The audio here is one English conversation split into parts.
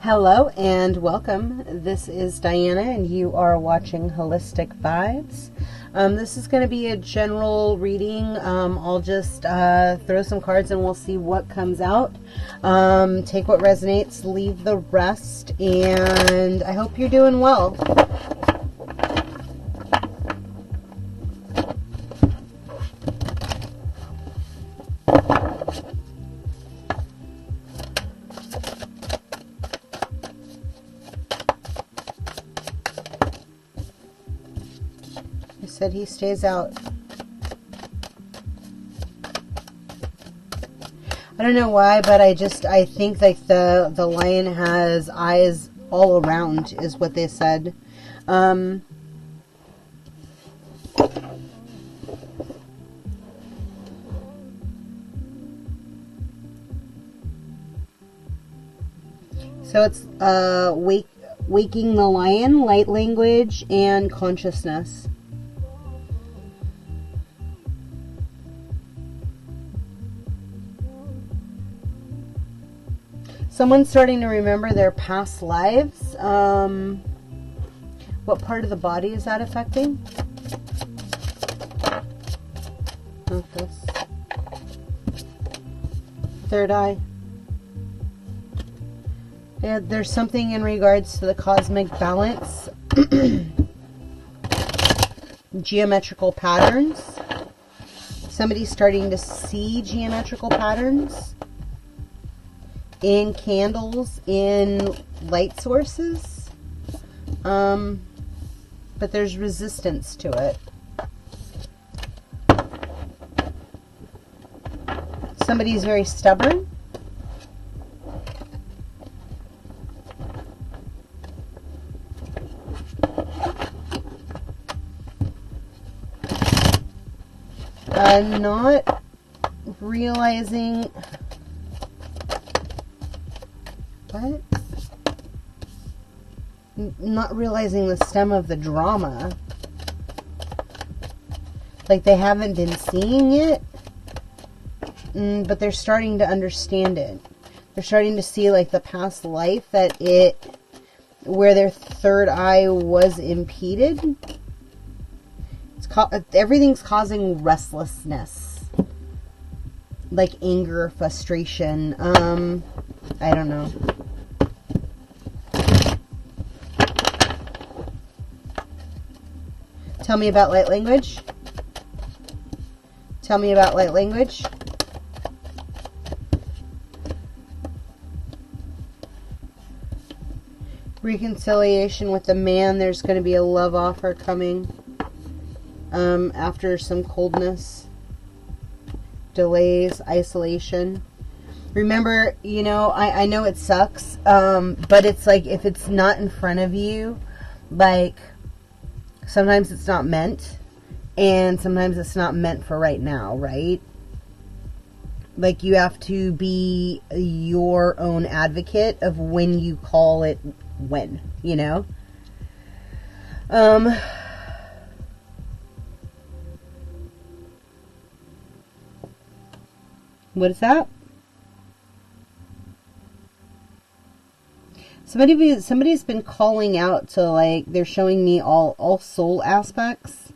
Hello and welcome. This is Diana and you are watching Holistic Vibes. This is going to be a general reading. I'll just throw some cards and we'll see what comes out. Take what resonates, leave the rest, and I hope you're doing well. Said he stays out. I don't know why, but I think like the lion has eyes all around is what they said. So it's waking the lion, light language, and consciousness. Someone's starting to remember their past lives. What part of the body is that affecting? Not this. Third eye. Yeah, there's something in regards to the cosmic balance. Geometrical patterns. Somebody's starting to see geometrical patterns in candles, in light sources, but there's resistance to it. Somebody's very stubborn. Not realizing what? Not realizing the stem of the drama. Like they haven't been seeing it, but they're starting to understand it. They're starting to see like the past life where their third eye was impeded. Everything's causing restlessness, like anger, frustration. I don't know. Tell me about light language. Tell me about light language. Reconciliation with the man. There's going to be a love offer coming after some coldness, delays, isolation. Remember, you know, I know it sucks, but it's like if it's not in front of you, like sometimes it's not meant, and sometimes it's not meant for right now, right? Like you have to be your own advocate of when you call it when, you know? What is that? Somebody's been calling out to, like, they're showing me all soul aspects.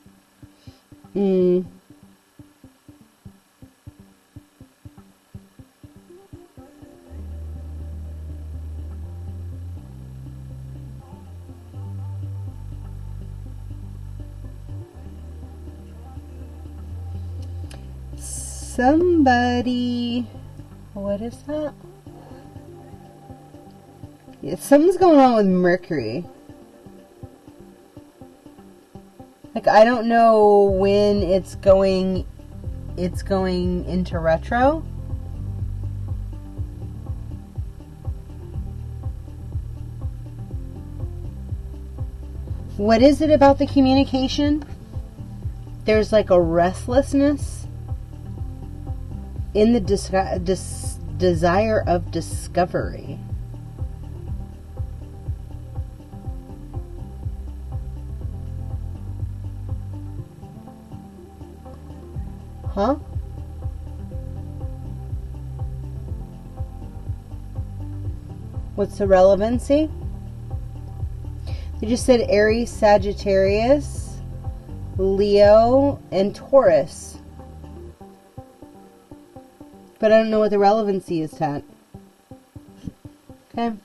Somebody, what is that? Yeah, something's going on with Mercury. Like, I don't know when it's going into retro. What is it about the communication? There's like a restlessness in the desire of discovery. Huh? What's the relevancy? They just said Aries, Sagittarius, Leo, and Taurus. But I don't know what the relevancy is, Tat. Okay.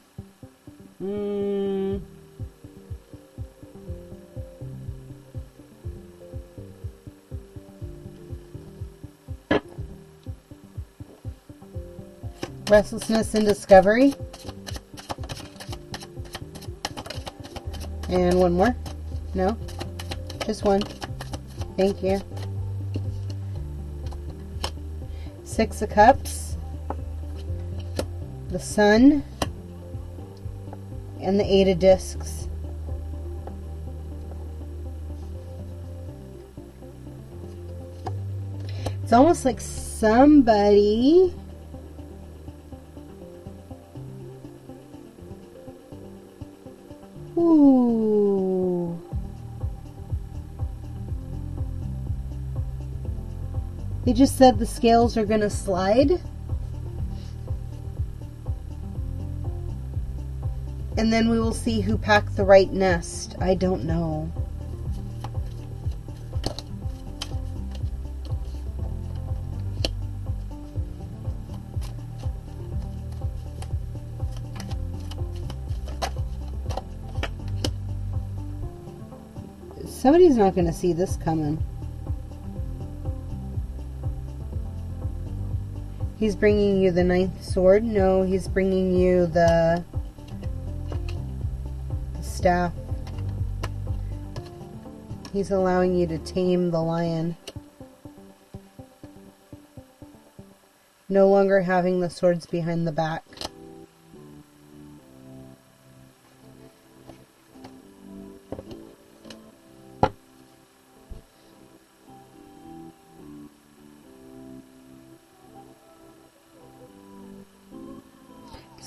Restlessness and discovery. And one more. No? Just one. Thank you. Six of Cups. The Sun. And the Eight of Discs. It's almost like somebody... Ooh. They just said the scales are going to slide. And then we will see who packed the right nest. I don't know. Somebody's not going to see this coming. He's bringing you the ninth sword. No, he's bringing you the staff. He's allowing you to tame the lion. No longer having the swords behind the back.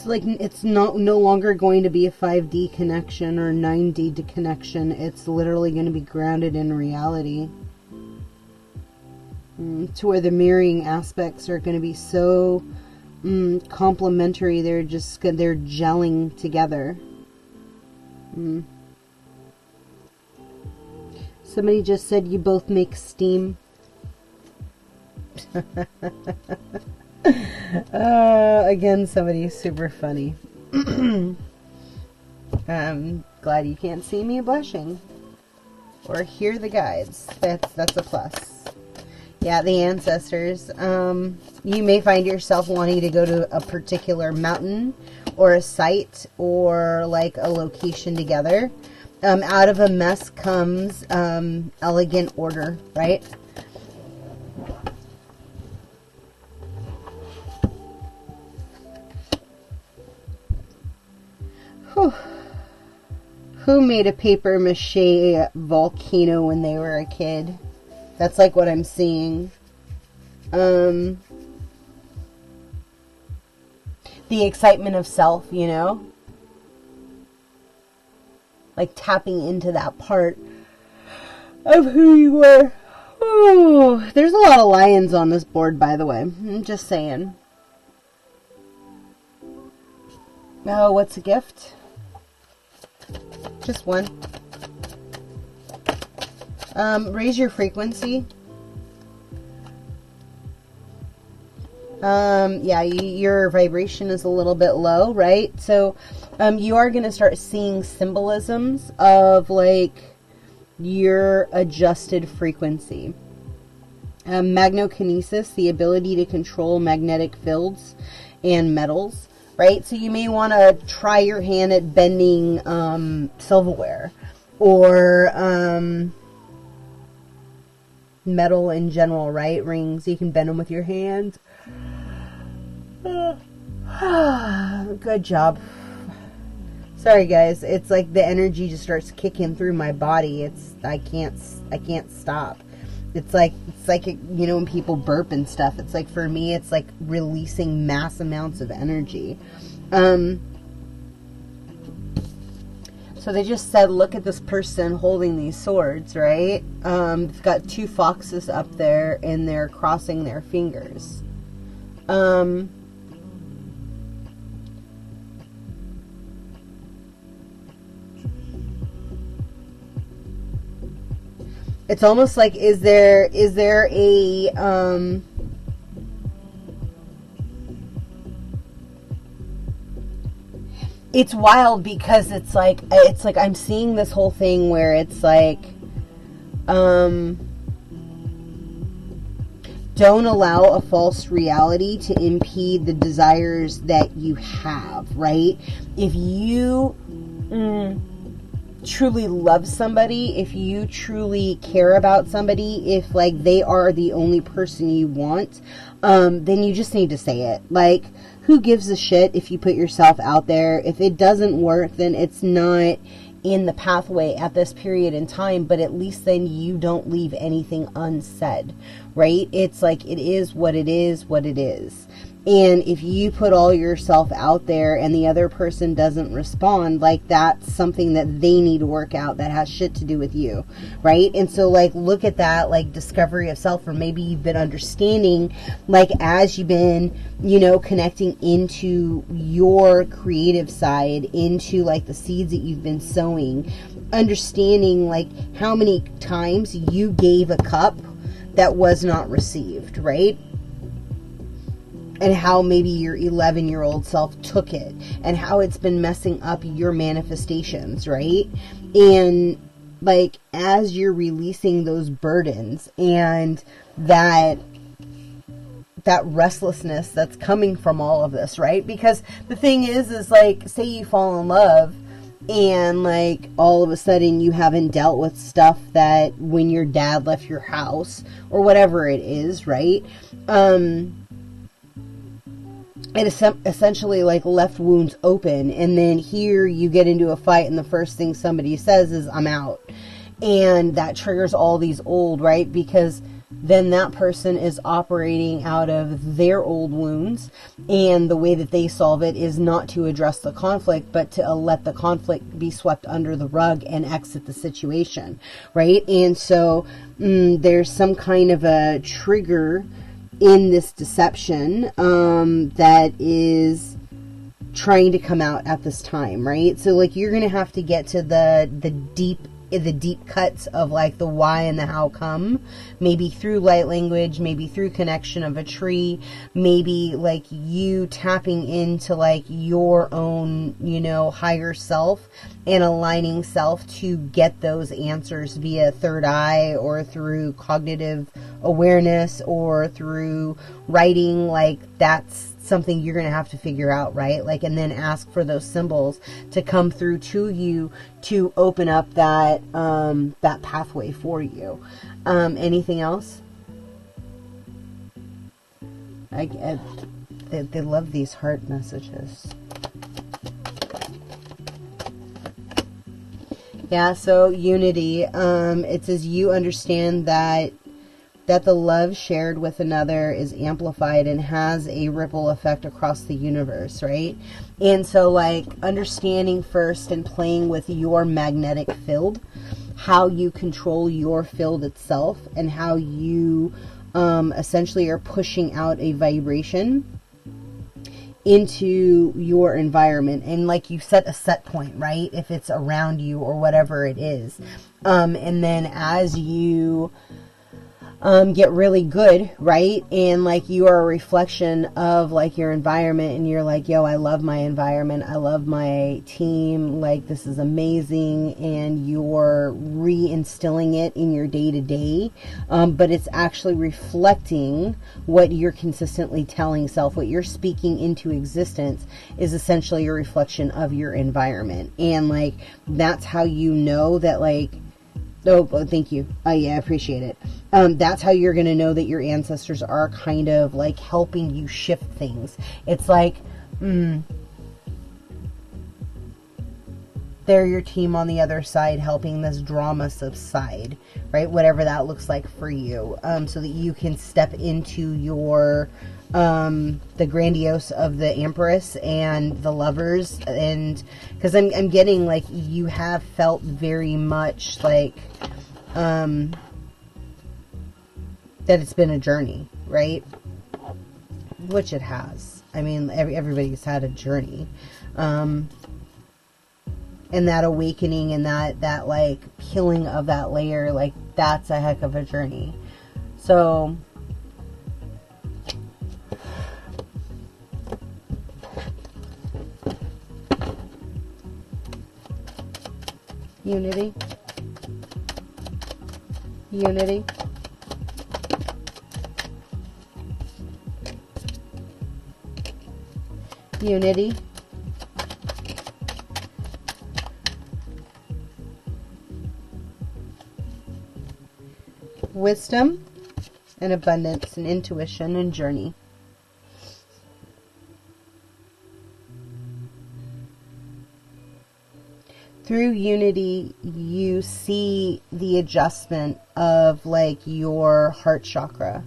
Like it's no longer going to be a 5D connection or 9D connection. It's literally going to be grounded in reality, to where the mirroring aspects are going to be so complementary. They're gelling together. Somebody just said you both make steam. Again, somebody super funny. I'm glad you can't see me blushing or hear the guides. That's a plus. Yeah, the ancestors. You may find yourself wanting to go to a particular mountain or a site or like a location together. Out of a mess comes elegant order, right? Who made a paper mache volcano when they were a kid? That's like what I'm seeing. The excitement of self, you know? Like tapping into that part of who you were. Ooh, there's a lot of lions on this board, by the way. I'm just saying. Oh, what's a gift? Just one. Raise your frequency. Yeah, your vibration is a little bit low, right? So, you are going to start seeing symbolisms of, like, your adjusted frequency. Magnokinesis, the ability to control magnetic fields and metals. Right? So you may want to try your hand at bending silverware or metal in general, right? Rings, you can bend them with your hands. Good job. Sorry guys, it's like the energy just starts kicking through my body. I can't stop. It's like you know, when people burp and stuff, it's like, for me, it's like releasing mass amounts of energy. So they just said, look at this person holding these swords, right? They've got two foxes up there and they're crossing their fingers. It's almost like, is there a, it's wild because it's like I'm seeing this whole thing where it's like, don't allow a false reality to impede the desires that you have, right? If you truly love somebody, if you truly care about somebody, if like they are the only person you want, then you just need to say it. Like, who gives a shit if you put yourself out there? If it doesn't work, then it's not in the pathway at this period in time, but at least then you don't leave anything unsaid, right? It's like, it is what it is, what it is. And if you put all yourself out there and the other person doesn't respond, like, that's something that they need to work out that has shit to do with you, right? And so, like, look at that, like, discovery of self, or maybe you've been understanding, like, as you've been, you know, connecting into your creative side, into, like, the seeds that you've been sowing, understanding, like, how many times you gave a cup that was not received, right? And how maybe your 11-year-old self took it, and how it's been messing up your manifestations, right? And like, as you're releasing those burdens and that restlessness that's coming from all of this, right? Because the thing is like, say you fall in love and like all of a sudden you haven't dealt with stuff that when your dad left your house or whatever it is, right? It essentially like left wounds open, and then here you get into a fight and the first thing somebody says is, I'm out. And that triggers all these old, right? Because then that person is operating out of their old wounds, and the way that they solve it is not to address the conflict, but to let the conflict be swept under the rug and exit the situation, right? And so there's some kind of a trigger in this deception that is trying to come out at this time, right? So like, you're gonna have to get to the deep cuts of like the why and the how come, maybe through light language, maybe through connection of a tree, maybe like you tapping into like your own, you know, higher self and aligning self to get those answers via third eye, or through cognitive awareness, or through writing. Like, that's something you're going to have to figure out, right? Like, and then ask for those symbols to come through to you to open up that that pathway for you. Anything else? They love these heart messages. Yeah, so unity. It says you understand that the love shared with another is amplified and has a ripple effect across the universe, right? And so like, understanding first and playing with your magnetic field, how you control your field itself, and how you essentially are pushing out a vibration into your environment. And like, you set a set point, right? If it's around you or whatever it is. And then as you get really good, right? And like, you are a reflection of like your environment, and you're like, yo, I love my environment, I love my team, like, this is amazing, and you're reinstilling it in your day-to-day, but it's actually reflecting what you're consistently telling self. What you're speaking into existence is essentially a reflection of your environment. And like, that's how you know that, like, oh, thank you. Yeah, I appreciate it. That's how you're going to know that your ancestors are kind of like helping you shift things. It's like, they're your team on the other side, helping this drama subside, right? Whatever that looks like for you, so that you can step into your, the grandiose of the Empress and the Lovers. And because I'm getting like, you have felt very much like, that it's been a journey, right? Which it has. I mean, everybody's had a journey. and that awakening and that like peeling of that layer, like that's a heck of a journey. So unity, unity, unity, wisdom and abundance and intuition and journey. Through unity, you see the adjustment of like your heart chakra.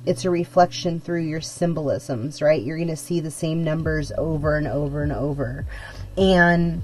It's a reflection through your symbolisms, right? You're going to see the same numbers over and over and over. And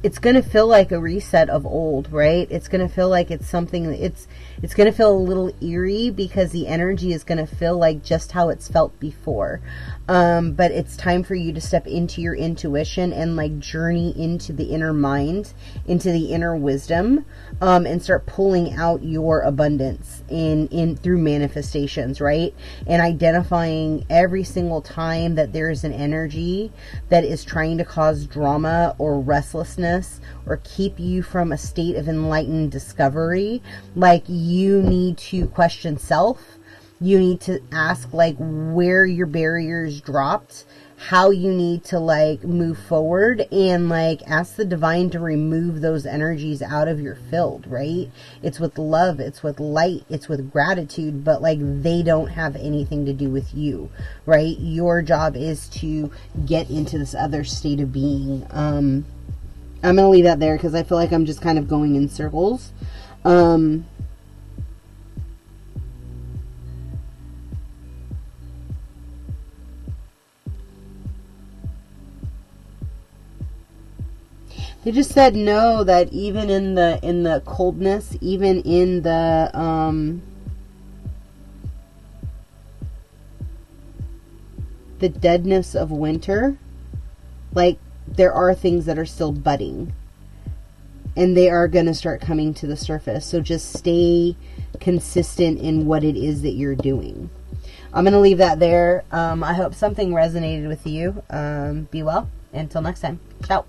it's going to feel like a reset of old, right? It's going to feel like it's something, it's going to feel a little eerie because the energy is going to feel like just how it's felt before. But it's time for you to step into your intuition and like journey into the inner mind, into the inner wisdom, and start pulling out your abundance in through manifestations, right? And identifying every single time that there is an energy that is trying to cause drama or restlessness or keep you from a state of enlightened discovery. Like, you need to question self. You need to ask like where your barriers dropped, how you need to like move forward, and like ask the divine to remove those energies out of your field, right? It's with love, it's with light, it's with gratitude, but like they don't have anything to do with you, right? Your job is to get into this other state of being. I'm going to leave that there because I feel like I'm just kind of going in circles. They just said no, that even in the coldness, even in the deadness of winter, like there are things that are still budding. And they are going to start coming to the surface. So just stay consistent in what it is that you're doing. I'm going to leave that there. I hope something resonated with you. Be well. Until next time. Ciao.